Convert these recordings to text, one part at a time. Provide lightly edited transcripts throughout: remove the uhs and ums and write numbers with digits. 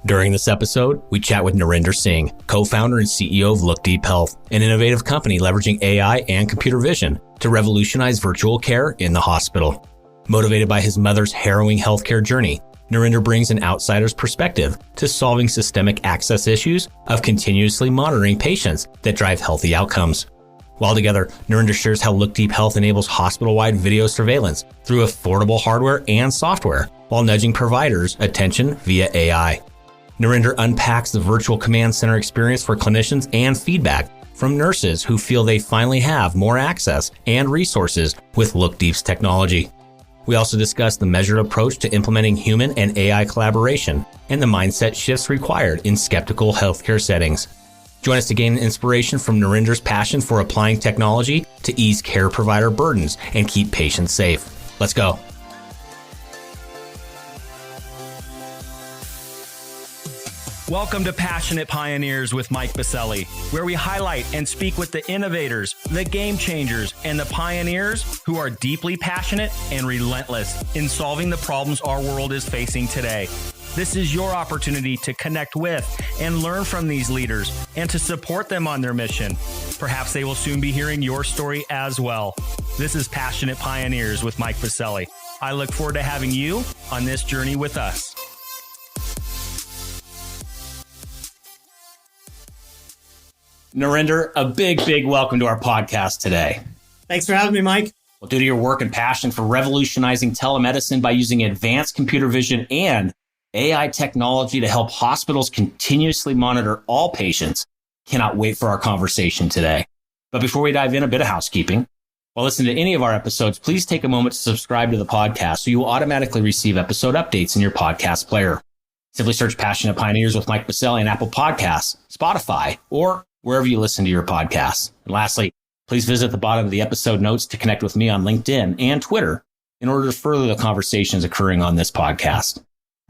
During this episode, we chat with Narinder Singh, co-founder and CEO of Look Deep Health, an innovative company leveraging AI and computer vision to revolutionize virtual care in the hospital. Motivated by his mother's harrowing healthcare journey, Narinder brings an outsider's perspective to solving systemic access issues of continuously monitoring patients that drive healthy outcomes. While together, Narinder shares how Look Deep Health enables hospital-wide video surveillance through affordable hardware and software while nudging providers' attention via AI. Narinder unpacks the virtual command center experience for clinicians and feedback from nurses who feel they finally have more access and resources with Look Deep's technology. We also discuss the measured approach to implementing human and AI collaboration and the mindset shifts required in skeptical healthcare settings. Join us to gain inspiration from Narinder's passion for applying technology to ease care provider burdens and keep patients safe. Let's go. Welcome to Passionate Pioneers with Mike Biselli, where we highlight and speak with the innovators, the game changers, and the pioneers who are deeply passionate and relentless in solving the problems our world is facing today. This is your opportunity to connect with and learn from these leaders and to support them on their mission. Perhaps they will soon be hearing your story as well. This is Passionate Pioneers with Mike Biselli. I look forward to having you on this journey with us. Narinder, a big welcome to our podcast today. Thanks for having me, Mike. Well, due to your work and passion for revolutionizing telemedicine by using advanced computer vision and AI technology to help hospitals continuously monitor all patients, cannot wait for our conversation today. But before we dive in, a bit of housekeeping. While listening to any of our episodes, please take a moment to subscribe to the podcast so you will automatically receive episode updates in your podcast player. Simply search Passionate Pioneers with Mike Biselli on Apple Podcasts, Spotify, or wherever you listen to your podcasts. And lastly, please visit the bottom of the episode notes to connect with me on LinkedIn and Twitter in order to further the conversations occurring on this podcast. All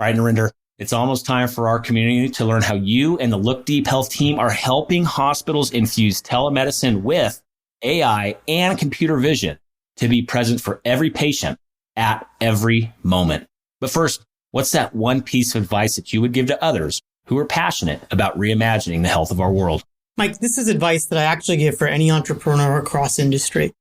right, Narinder, it's almost time for our community to learn how you and the Look Deep Health team are helping hospitals infuse telemedicine with AI and computer vision to be present for every patient at every moment. But first, what's that one piece of advice that you would give to others who are passionate about reimagining the health of our world? Mike, this is advice that I actually give for any entrepreneur across industry.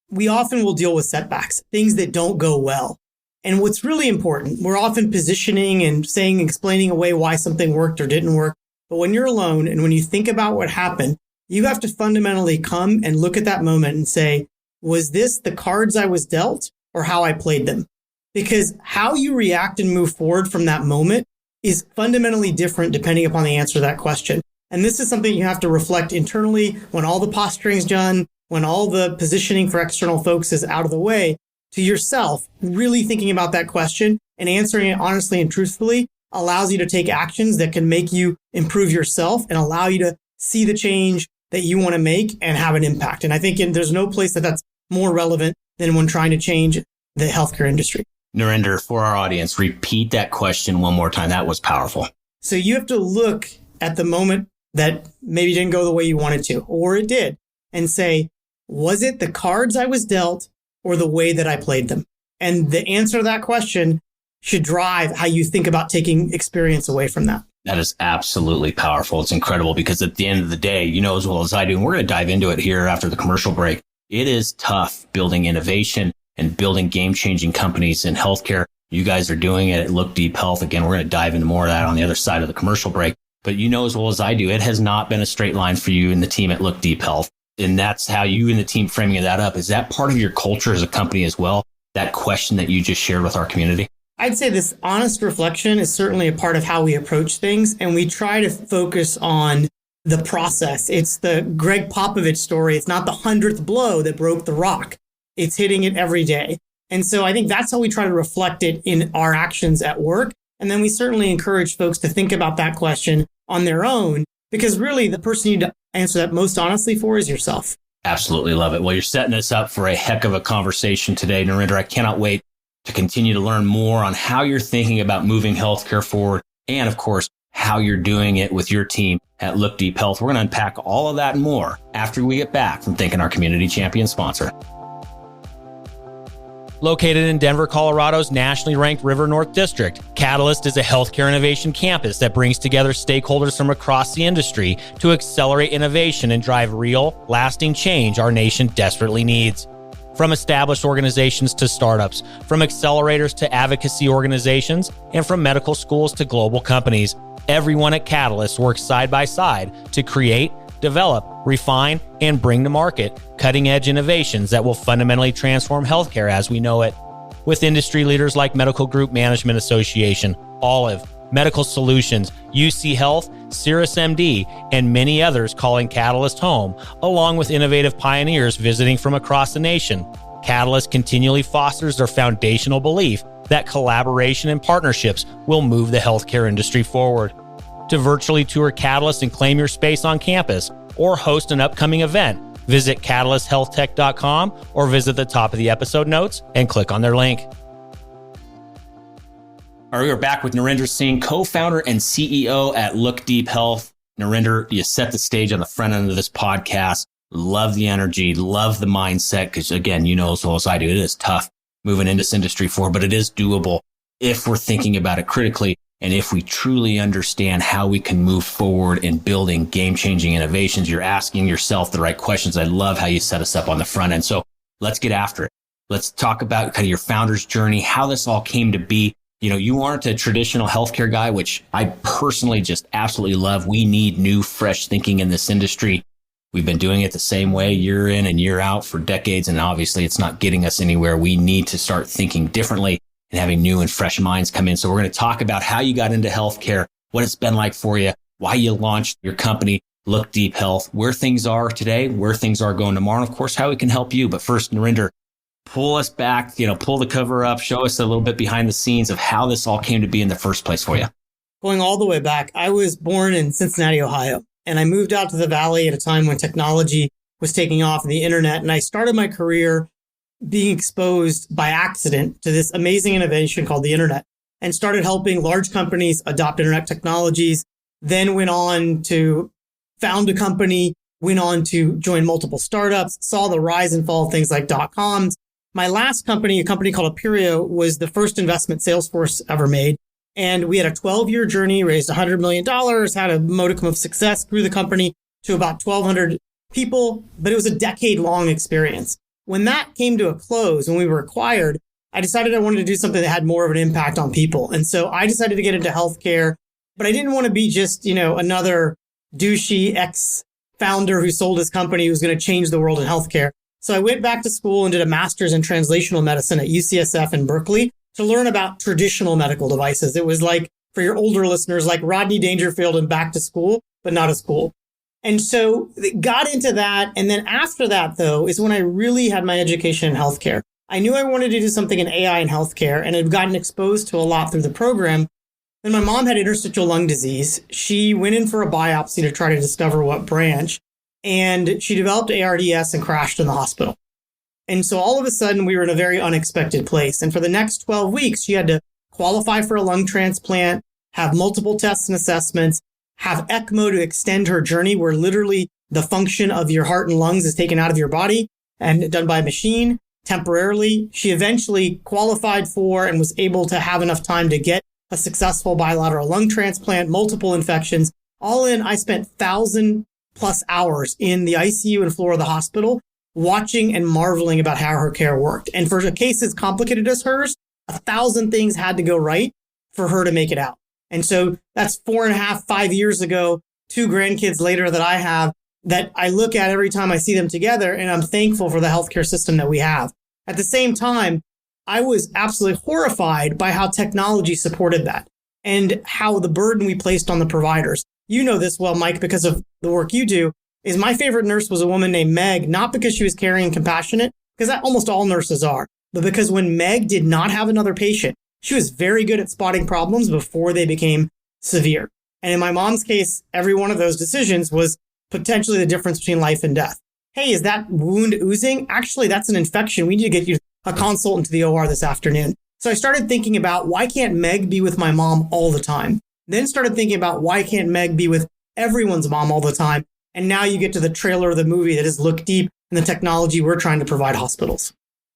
We often will deal with setbacks, things that don't go well. And what's really important, we're often positioning and explaining away why something worked or didn't work. But when you're alone and when you think about what happened, you have to fundamentally come and look at that moment and say, was this the cards I was dealt or how I played them? Because how you react and move forward from that moment is fundamentally different depending upon the answer to that question. And this is something you have to reflect internally when all the posturing's done, when all the positioning for external folks is out of the way, to yourself, really thinking about that question and answering it honestly and truthfully allows you to take actions that can make you improve yourself and allow you to see the change that you want to make and have an impact. And I think there's no place that's more relevant than when trying to change the healthcare industry. Narinder, for our audience, repeat that question one more time. That was powerful. So you have to look at the moment that maybe didn't go the way you wanted to, or it did, and say, was it the cards I was dealt or the way that I played them? And the answer to that question should drive how you think about taking experience away from that. That is absolutely powerful. It's incredible because at the end of the day, you know as well as I do, and we're going to dive into it here after the commercial break, it is tough building innovation and building game-changing companies in healthcare. You guys are doing it at Look Deep Health. Again, we're going to dive into more of that on the other side of the commercial break. But you know as well as I do, it has not been a straight line for you and the team at Look Deep Health. And that's how you and the team framing that up. Is that part of your culture as a company as well? That question that you just shared with our community? I'd say this honest reflection is certainly a part of how we approach things. And we try to focus on the process. It's the Greg Popovich story. It's not the 100th blow that broke the rock. It's hitting it every day. And so I think that's how we try to reflect it in our actions at work. And then we certainly encourage folks to think about that question on their own, because really the person you need to answer that most honestly for is yourself. Absolutely love it. Well, you're setting us up for a heck of a conversation today, Narinder. I cannot wait to continue to learn more on how you're thinking about moving healthcare forward and, of course, how you're doing it with your team at Look Deep Health. We're going to unpack all of that and more after we get back from thanking our community champion sponsor. Located in Denver, Colorado's nationally ranked River North District, Catalyst is a healthcare innovation campus that brings together stakeholders from across the industry to accelerate innovation and drive real, lasting change our nation desperately needs. From established organizations to startups, from accelerators to advocacy organizations, and from medical schools to global companies, everyone at Catalyst works side by side to create, develop, refine, and bring to market cutting-edge innovations that will fundamentally transform healthcare as we know it. With industry leaders like Medical Group Management Association, Olive, Medical Solutions, UC Health, CirrusMD, and many others calling Catalyst home, along with innovative pioneers visiting from across the nation, Catalyst continually fosters their foundational belief that collaboration and partnerships will move the healthcare industry forward. To virtually tour Catalyst and claim your space on campus, or host an upcoming event, visit catalysthealthtech.com or visit the top of the episode notes and click on their link. All right, we're back with Narinder Singh, co-founder and CEO at Look Deep Health. Narinder, you set the stage on the front end of this podcast. Love the energy, love the mindset, because again, you know as well as I do, it is tough moving into this industry forward, but it is doable if we're thinking about it critically and if we truly understand how we can move forward in building game-changing innovations. You're asking yourself the right questions. I love how you set us up on the front end. So let's get after it. Let's talk about kind of your founder's journey, how this all came to be. You know, you aren't a traditional healthcare guy, which I personally just absolutely love. We need new, fresh thinking in this industry. We've been doing it the same way year in and year out for decades, and obviously it's not getting us anywhere. We need to start thinking differently and having new and fresh minds come in. So we're going to talk about how you got into healthcare, what it's been like for you, why you launched your company, Look Deep Health, where things are today, where things are going tomorrow, and of course, how we can help you. But first, Narinder, pull us back, pull the cover up, show us a little bit behind the scenes of how this all came to be in the first place for you. Going all the way back, I was born in Cincinnati, Ohio, and I moved out to the Valley at a time when technology was taking off and the internet. And I started my career being exposed by accident to this amazing innovation called the internet and started helping large companies adopt internet technologies, then went on to found a company, went on to join multiple startups, saw the rise and fall of things like .coms. My last company, a company called Aperio, was the first investment Salesforce ever made. And we had a 12-year journey, raised $100 million, had a modicum of success, grew the company to about 1,200 people, but it was a decade-long experience. When that came to a close, when we were acquired, I decided I wanted to do something that had more of an impact on people. And so I decided to get into healthcare, but I didn't want to be just, another douchey ex-founder who sold his company who was going to change the world in healthcare. So I went back to school and did a master's in translational medicine at UCSF in Berkeley to learn about traditional medical devices. It was like, for your older listeners, like Rodney Dangerfield and Back to School, but not as cool. And so got into that. And then after that, though, is when I really had my education in healthcare. I knew I wanted to do something in AI in healthcare and had gotten exposed to a lot through the program. Then my mom had interstitial lung disease. She went in for a biopsy to try to discover what branch, and she developed ARDS and crashed in the hospital. And so all of a sudden, we were in a very unexpected place. And for the next 12 weeks, she had to qualify for a lung transplant, have multiple tests and assessments, have ECMO to extend her journey, where literally the function of your heart and lungs is taken out of your body and done by a machine temporarily. She eventually qualified for and was able to have enough time to get a successful bilateral lung transplant, multiple infections. All in, I spent 1,000+ hours in the ICU and floor of the hospital watching and marveling about how her care worked. And for a case as complicated as hers, 1,000 things had to go right for her to make it out. And so that's 4.5, 5 years ago, 2 grandkids later that I have, that I look at every time I see them together, and I'm thankful for the healthcare system that we have. At the same time, I was absolutely horrified by how technology supported that and how the burden we placed on the providers. You know this well, Mike, because of the work you do, is my favorite nurse was a woman named Meg, not because she was caring and compassionate, because that almost all nurses are, but because when Meg did not have another patient, she was very good at spotting problems before they became severe. And in my mom's case, every one of those decisions was potentially the difference between life and death. Hey, is that wound oozing? Actually, that's an infection. We need to get you a consult into the OR this afternoon. So I started thinking about, why can't Meg be with my mom all the time? Then started thinking about, why can't Meg be with everyone's mom all the time? And now you get to the trailer of the movie that is Look Deep and the technology we're trying to provide hospitals.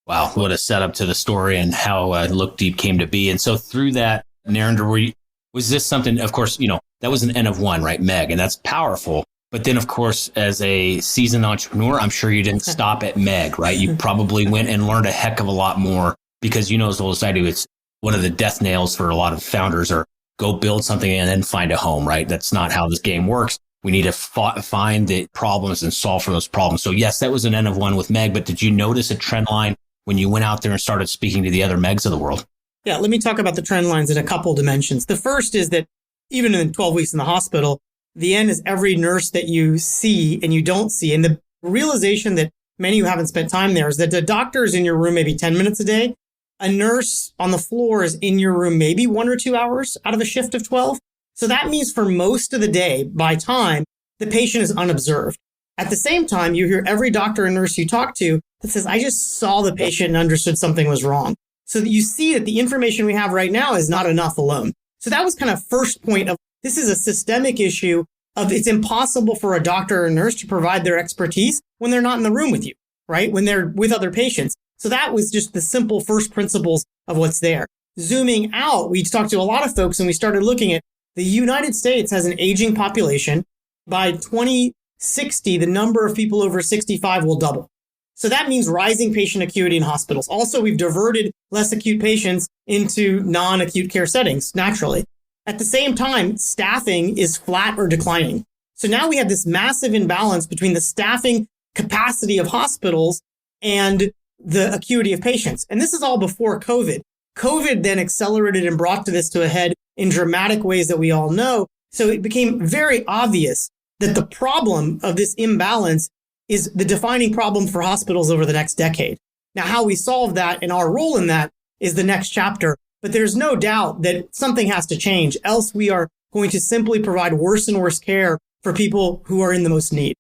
Wow, what a setup to the story and how Look Deep came to be. And so through that, Narinder, was this something, of course, that was an N of one, right, Meg? And that's powerful. But then, of course, as a seasoned entrepreneur, I'm sure you didn't stop at Meg, right? You probably went and learned a heck of a lot more because as well as I do, it's one of the death nails for a lot of founders are go build something and then find a home, right? That's not how this game works. We need to find the problems and solve for those problems. So yes, that was an N of one with Meg, but did you notice a trend line when you went out there and started speaking to the other Megs of the world? Yeah, let me talk about the trend lines in a couple dimensions. The first is that even in 12 weeks in the hospital, the N is every nurse that you see and you don't see. And the realization that many who haven't spent time there is that the doctor is in your room maybe 10 minutes a day. A nurse on the floor is in your room maybe 1 or 2 hours out of a shift of 12. So that means for most of the day, by time, the patient is unobserved. At the same time, you hear every doctor and nurse you talk to that says, I just saw the patient and understood something was wrong. So that you see that the information we have right now is not enough alone. So that was kind of first point of this is a systemic issue of it's impossible for a doctor or nurse to provide their expertise when they're not in the room with you, right? When they're with other patients. So that was just the simple first principles of what's there. Zooming out, we talked to a lot of folks and we started looking at the United States has an aging population. By 2060, the number of people over 65 will double. So that means rising patient acuity in hospitals. Also, we've diverted less acute patients into non-acute care settings naturally. At the same time, staffing is flat or declining. So now we have this massive imbalance between the staffing capacity of hospitals and the acuity of patients. And this is all before COVID. COVID then accelerated and brought this to a head in dramatic ways that we all know. So it became very obvious that the problem of this imbalance is the defining problem for hospitals over the next decade. Now, how we solve that and our role in that is the next chapter. But there's no doubt that something has to change, else we are going to simply provide worse and worse care for people who are in the most need.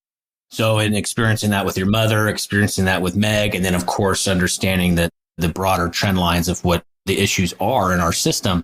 So in experiencing that with your mother, experiencing that with Meg, and then, of course, understanding that the broader trend lines of what the issues are in our system,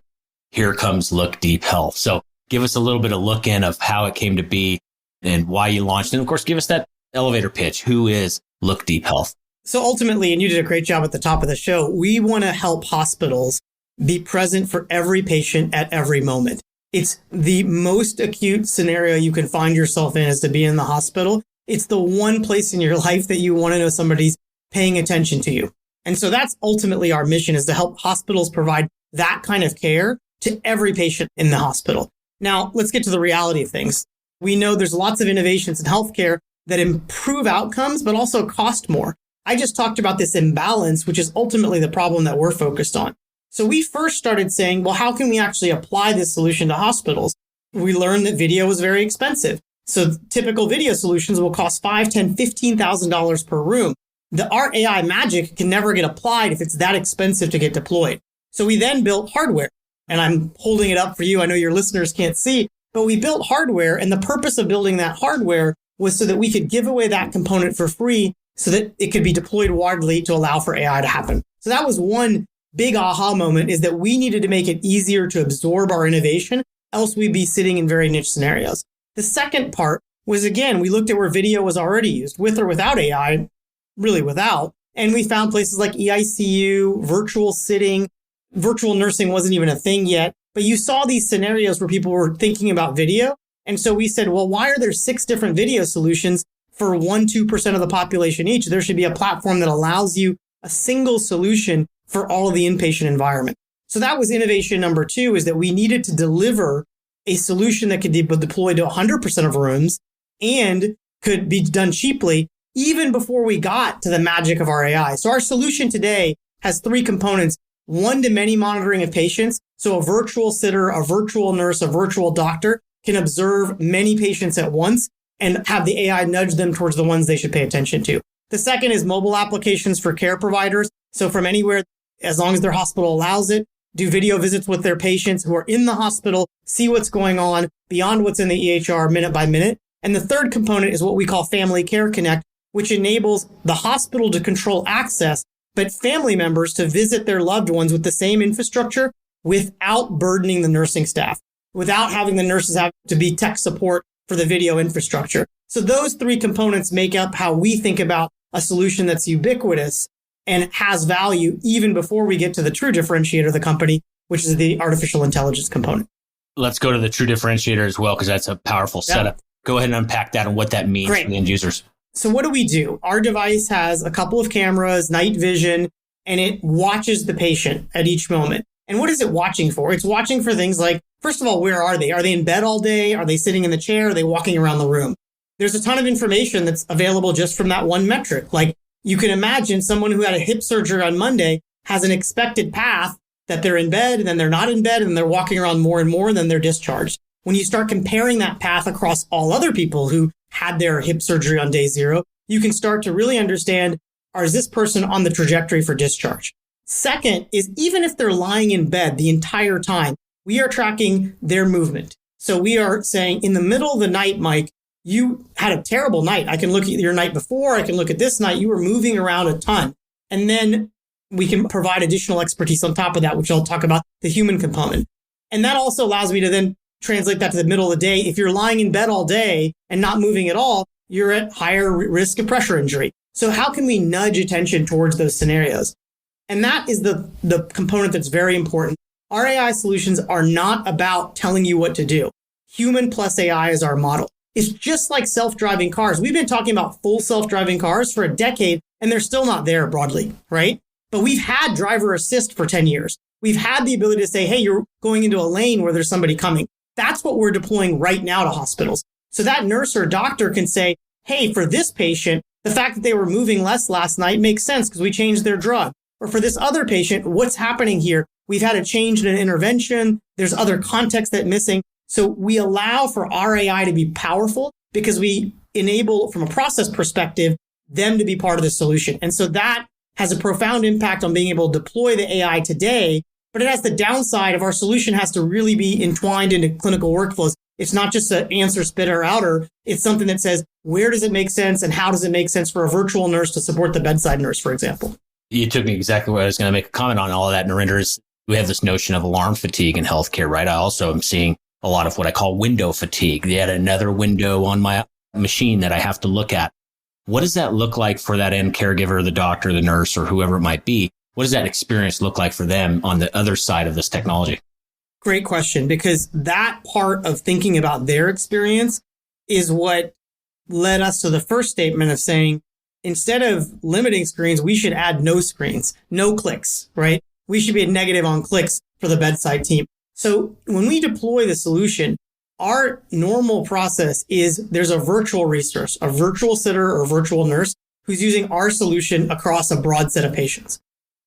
here comes Look Deep Health. So give us a little bit of look in of how it came to be and why you launched. And of course, give us that elevator pitch. Who is Look Deep Health? So ultimately, and you did a great job at the top of the show, we want to help hospitals be present for every patient at every moment. It's the most acute scenario you can find yourself in is to be in the hospital. It's the one place in your life that you want to know somebody's paying attention to you. And so that's ultimately our mission, is to help hospitals provide that kind of care to every patient in the hospital. Now, let's get to the reality of things. We know there's lots of innovations in healthcare that improve outcomes, but also cost more. I just talked about this imbalance, which is ultimately the problem that we're focused on. So we first started saying, well, how can we actually apply this solution to hospitals? We learned that video was very expensive. So typical video solutions will cost $5,000, $10,000, $15,000 per room. Our AI magic can never get applied if it's that expensive to get deployed. So we then built hardware, and I'm holding it up for you. I know your listeners can't see, but we built hardware, and the purpose of building that hardware was so that we could give away that component for free so that it could be deployed widely to allow for AI to happen. So that was one big aha moment, is that we needed to make it easier to absorb our innovation, else we'd be sitting in very niche scenarios. The second part was, again, we looked at where video was already used, with or without AI, really without, and we found places like EICU, virtual sitting, virtual nursing wasn't even a thing yet, but you saw these scenarios where people were thinking about video. And so we said, well, why are there 6 different video solutions for 1-2% of the population each? There should be a platform that allows you a single solution for all of the inpatient environment. So that was innovation number 2, is that we needed to deliver a solution that could be deployed to 100% of rooms and could be done cheaply, even before we got to the magic of our AI. So our solution today has 3 components: one-to-many monitoring of patients. So a virtual sitter, a virtual nurse, a virtual doctor can observe many patients at once and have the AI nudge them towards the ones they should pay attention to. The second is mobile applications for care providers. So from anywhere, as long as their hospital allows it, do video visits with their patients who are in the hospital, see what's going on beyond what's in the EHR minute by minute. And the third component is what we call Family Care Connect, which enables the hospital to control access, but family members to visit their loved ones with the same infrastructure without burdening the nursing staff, without having the nurses have to be tech support for the video infrastructure. So those 3 components make up how we think about a solution that's ubiquitous and has value even before we get to the true differentiator of the company, which is the artificial intelligence component. Let's go to the true differentiator as well, because that's a powerful setup. Go ahead and unpack that and what that means for the end users. So what do? Our device has a couple of cameras, night vision, and it watches the patient at each moment. And what is it watching for? It's watching for things like, first of all, where are they? Are they in bed all day? Are they sitting in the chair? Are they walking around the room? There's a ton of information that's available just from that one metric. Like you can imagine someone who had a hip surgery on Monday has an expected path that they're in bed and then they're not in bed and they're walking around more and more and then they're discharged. When you start comparing that path across all other people who had their hip surgery on day 0, you can start to really understand, is this person on the trajectory for discharge? Second is even if they're lying in bed the entire time, we are tracking their movement. So we are saying in the middle of the night, Mike, you had a terrible night. I can look at your night before. I can look at this night. You were moving around a ton. And then we can provide additional expertise on top of that, which I'll talk about the human component. And that also allows me to then translate that to the middle of the day. If you're lying in bed all day and not moving at all, you're at higher risk of pressure injury. So how can we nudge attention towards those scenarios? And that is the component that's very important. Our AI solutions are not about telling you what to do. Human plus AI is our model. It's just like self-driving cars. We've been talking about full self-driving cars for a decade, and they're still not there broadly, right? But we've had driver assist for 10 years. We've had the ability to say, hey, you're going into a lane where there's somebody coming. That's what we're deploying right now to hospitals. So that nurse or doctor can say, hey, for this patient, the fact that they were moving less last night makes sense because we changed their drug. Or for this other patient, what's happening here? We've had a change in an intervention. There's other context that's missing. So we allow for our AI to be powerful because we enable, from a process perspective, them to be part of the solution. And so that has a profound impact on being able to deploy the AI today, but it has the downside of our solution has to really be entwined into clinical workflows. It's not just an answer spitter outer. It's something that says, where does it make sense and how does it make sense for a virtual nurse to support the bedside nurse, for example? You took me exactly what I was going to make a comment on all of that. Narinder, is we have this notion of alarm fatigue in healthcare, right? I also am seeing a lot of what I call window fatigue. They had another window on my machine that I have to look at. What does that look like for that end caregiver, the doctor, the nurse, or whoever it might be? What does that experience look like for them on the other side of this technology? Great question, because that part of thinking about their experience is what led us to the first statement of saying, instead of limiting screens, we should add no screens, no clicks, right? We should be a negative on clicks for the bedside team. So when we deploy the solution, our normal process is there's a virtual resource, a virtual sitter or virtual nurse who's using our solution across a broad set of patients.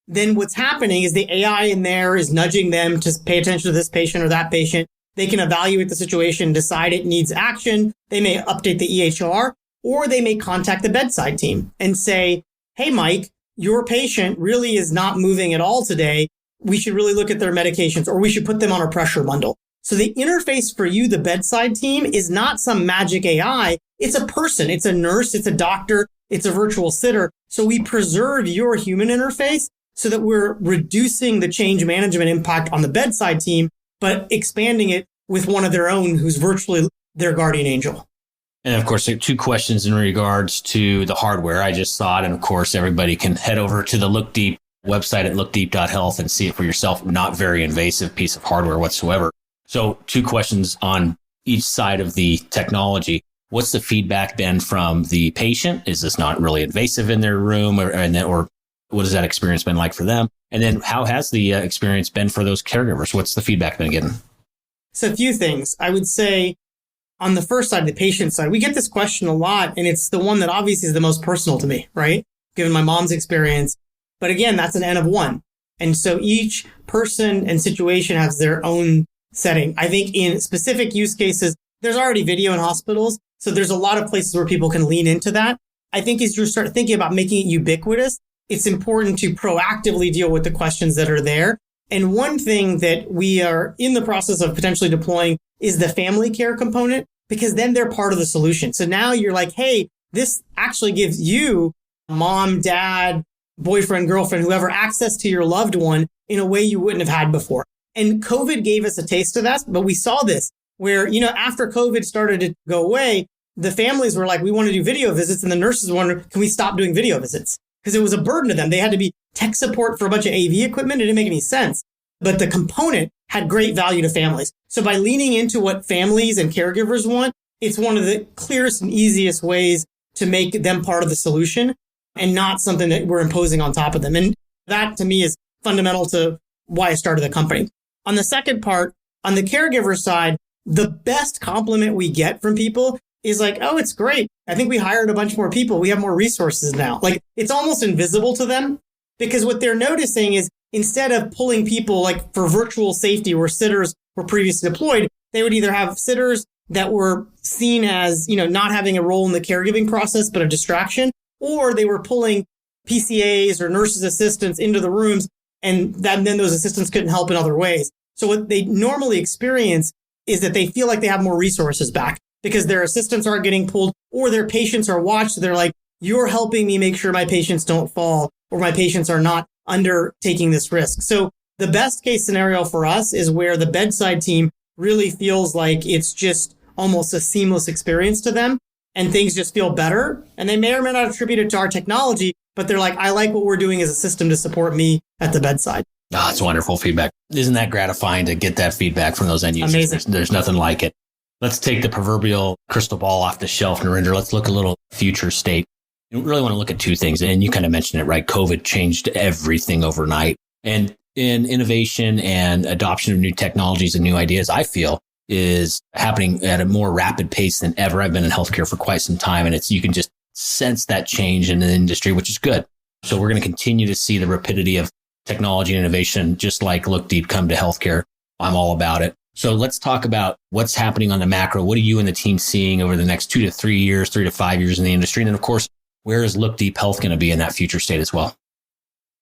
Then what's happening is the AI in there is nudging them to pay attention to this patient or that patient. They can evaluate the situation, decide it needs action. They may update the EHR, or they may contact the bedside team and say, hey, Mike, your patient really is not moving at all today. We should really look at their medications, or we should put them on a pressure bundle. So the interface for you, the bedside team, is not some magic AI. It's a person. It's a nurse. It's a doctor. It's a virtual sitter. So we preserve your human interface so that we're reducing the change management impact on the bedside team, but expanding it with one of their own who's virtually their guardian angel. And of course, there are two questions in regards to the hardware. I just saw it. And of course, everybody can head over to the Look Deep website at lookdeep.health and see it for yourself. Not very invasive piece of hardware whatsoever. So two questions on each side of the technology. What's the feedback been from the patient? Is this not really invasive in their room, or what has that experience been like for them? And then how has the experience been for those caregivers? What's the feedback been getting? So a few things. I would say on the first side, the patient side, we get this question a lot, and it's the one that obviously is the most personal to me, right? Given my mom's experience. But again, that's an N of one. And so each person and situation has their own setting. I think in specific use cases, there's already video in hospitals. So there's a lot of places where people can lean into that. I think as you start thinking about making it ubiquitous, it's important to proactively deal with the questions that are there. And one thing that we are in the process of potentially deploying is the family care component, because then they're part of the solution. So now you're like, hey, this actually gives you, mom, dad, boyfriend, girlfriend, whoever, access to your loved one in a way you wouldn't have had before. And COVID gave us a taste of that, but we saw this where, after COVID started to go away, the families were like, we want to do video visits. And the nurses wondered, can we stop doing video visits? because it was a burden to them. They had to be tech support for a bunch of AV equipment. It didn't make any sense. But the component had great value to families. So by leaning into what families and caregivers want, it's one of the clearest and easiest ways to make them part of the solution and not something that we're imposing on top of them. And that to me is fundamental to why I started the company. On the second part, on the caregiver side, the best compliment we get from people is like, oh, it's great. I think we hired a bunch more people. We have more resources now. Like it's almost invisible to them because what they're noticing is instead of pulling people like for virtual safety where sitters were previously deployed, they would either have sitters that were seen as, not having a role in the caregiving process, but a distraction, or they were pulling PCAs or nurses assistants into the rooms and then those assistants couldn't help in other ways. So what they normally experience is that they feel like they have more resources back because their assistants aren't getting pulled or their patients are watched. They're like, you're helping me make sure my patients don't fall or my patients are not undertaking this risk. So the best case scenario for us is where the bedside team really feels like it's just almost a seamless experience to them and things just feel better. And they may or may not attribute it to our technology, but they're like, I like what we're doing as a system to support me at the bedside. Oh, it's wonderful feedback. Isn't that gratifying to get that feedback from those end users? Amazing. There's nothing like it. Let's take the proverbial crystal ball off the shelf, Narinder. Let's look a little future state. You really want to look at two things. And you kind of mentioned it, right? COVID changed everything overnight. And in innovation and adoption of new technologies and new ideas, I feel is happening at a more rapid pace than ever. I've been in healthcare for quite some time, and you can just sense that change in the industry, which is good. So we're going to continue to see the rapidity of technology and innovation, just like Look Deep come to healthcare. I'm all about it. So let's talk about what's happening on the macro. What are you and the team seeing over the next 2 to 3 years, 3 to 5 years in the industry? And then, of course, where is Look Deep Health going to be in that future state as well?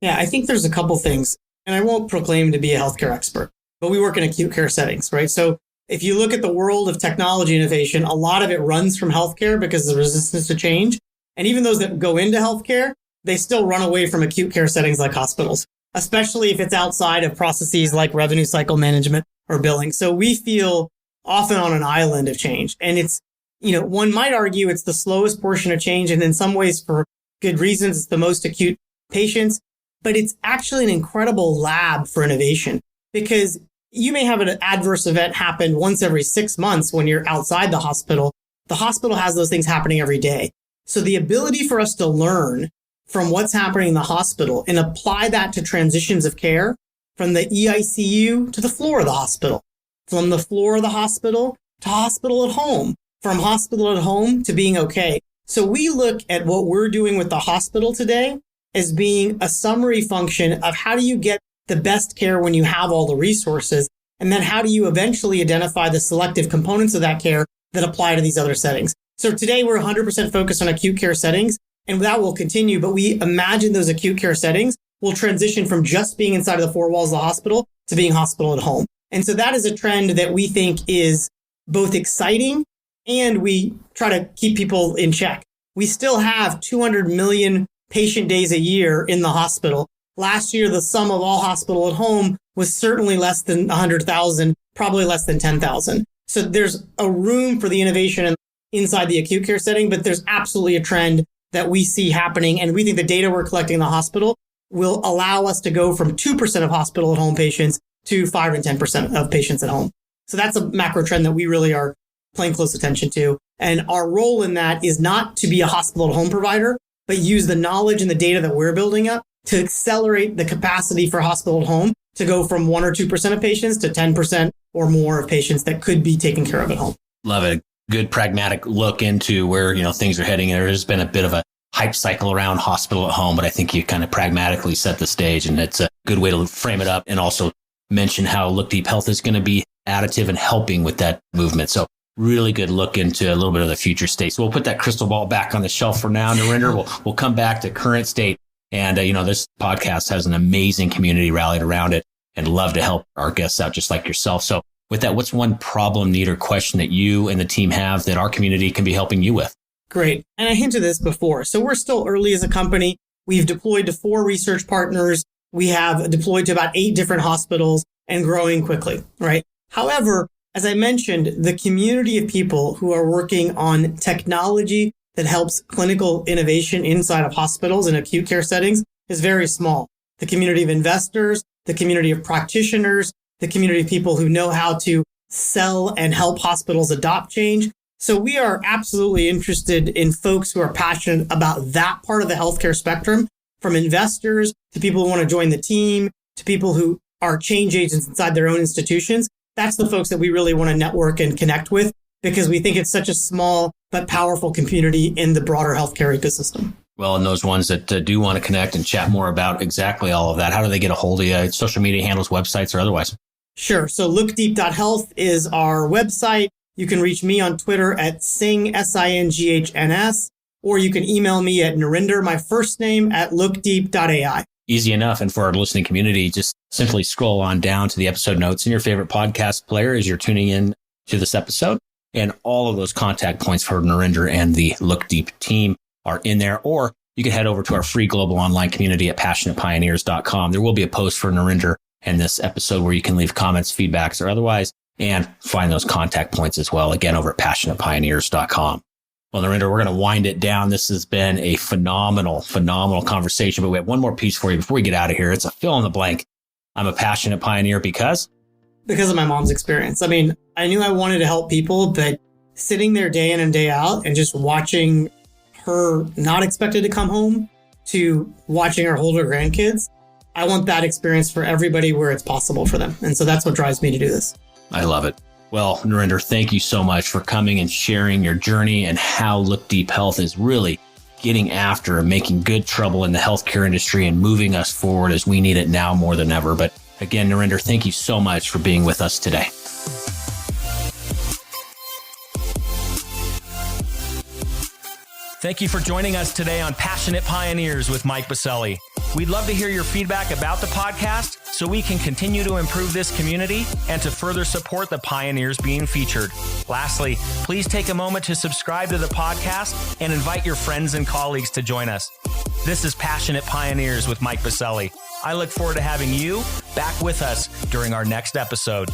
Yeah, I think there's a couple things, and I won't proclaim to be a healthcare expert, but we work in acute care settings, right? So if you look at the world of technology innovation, a lot of it runs from healthcare because of the resistance to change. And even those that go into healthcare, they still run away from acute care settings like hospitals, especially if it's outside of processes like revenue cycle management or billing. So we feel often on an island of change. And it's, one might argue it's the slowest portion of change. And in some ways, for good reasons, it's the most acute patients. But it's actually an incredible lab for innovation because you may have an adverse event happen once every 6 months when you're outside the hospital. The hospital has those things happening every day. So the ability for us to learn from what's happening in the hospital and apply that to transitions of care from the EICU to the floor of the hospital, from the floor of the hospital to hospital at home, from hospital at home to being okay. So we look at what we're doing with the hospital today as being a summary function of how do you get the best care when you have all the resources, and then how do you eventually identify the selective components of that care that apply to these other settings. So today we're 100% focused on acute care settings, and that will continue, but we imagine those acute care settings will transition from just being inside of the four walls of the hospital to being hospital at home. And so that is a trend that we think is both exciting and we try to keep people in check. We still have 200 million patient days a year in the hospital. Last year, the sum of all hospital at home was certainly less than 100,000, probably less than 10,000. So there's a room for the innovation inside the acute care setting, but there's absolutely a trend that we see happening. And we think the data we're collecting in the hospital will allow us to go from 2% of hospital at home patients to 5 and 10% of patients at home. So that's a macro trend that we really are paying close attention to. And our role in that is not to be a hospital at home provider, but use the knowledge and the data that we're building up to accelerate the capacity for hospital at home to go from 1 or 2% of patients to 10% or more of patients that could be taken care of at home. Love it. Good pragmatic look into where, things are heading. There has been a bit of a hype cycle around hospital at home, but I think you kind of pragmatically set the stage, and it's a good way to frame it up and also mention how Look Deep Health is going to be additive and helping with that movement. So really good look into a little bit of the future state. So we'll put that crystal ball back on the shelf for now, Narinder. We'll come back to current state. And, this podcast has an amazing community rallied around it and love to help our guests out just like yourself. So with that, what's one problem, need, or question that you and the team have that our community can be helping you with? Great. And I hinted this before. So we're still early as a company. We've deployed to 4 research partners. We have deployed to about 8 different hospitals and growing quickly, right? However, as I mentioned, the community of people who are working on technology that helps clinical innovation inside of hospitals and acute care settings is very small. The community of investors, the community of practitioners, the community of people who know how to sell and help hospitals adopt change. So we are absolutely interested in folks who are passionate about that part of the healthcare spectrum, from investors to people who want to join the team, to people who are change agents inside their own institutions. That's the folks that we really want to network and connect with, because we think it's such a small but powerful community in the broader healthcare ecosystem. Well, and those ones that do want to connect and chat more about exactly all of that, how do they get a hold of you? Social media handles, websites, or otherwise? Sure. So lookdeep.health is our website. You can reach me on Twitter at Singh, SINGHNS, or you can email me at Narinder, my first name, at lookdeep.ai. Easy enough. And for our listening community, just simply scroll on down to the episode notes in your favorite podcast player as you're tuning in to this episode. And all of those contact points for Narinder and the Look Deep team are in there. Or you can head over to our free global online community at passionatepioneers.com. There will be a post for Narinder and this episode where you can leave comments, feedbacks, or otherwise, and find those contact points as well, again, over at passionatepioneers.com. Well, Narinder, we're going to wind it down. This has been a phenomenal conversation, but we have one more piece for you before we get out of here. It's a fill in the blank. I'm a passionate pioneer because of my mom's experience. I mean, I knew I wanted to help people, but sitting there day in and day out and just watching her not expected to come home to watching her hold her grandkids, I want that experience for everybody where it's possible for them. And so that's what drives me to do this. I love it. Well, Narinder, thank you so much for coming and sharing your journey and how Look Deep Health is really getting after and making good trouble in the healthcare industry and moving us forward as we need it now more than ever. But again, Narinder, thank you so much for being with us today. Thank you for joining us today on Passionate Pioneers with Mike Biselli. We'd love to hear your feedback about the podcast so we can continue to improve this community and to further support the pioneers being featured. Lastly, please take a moment to subscribe to the podcast and invite your friends and colleagues to join us. This is Passionate Pioneers with Mike Biselli. I look forward to having you back with us during our next episode.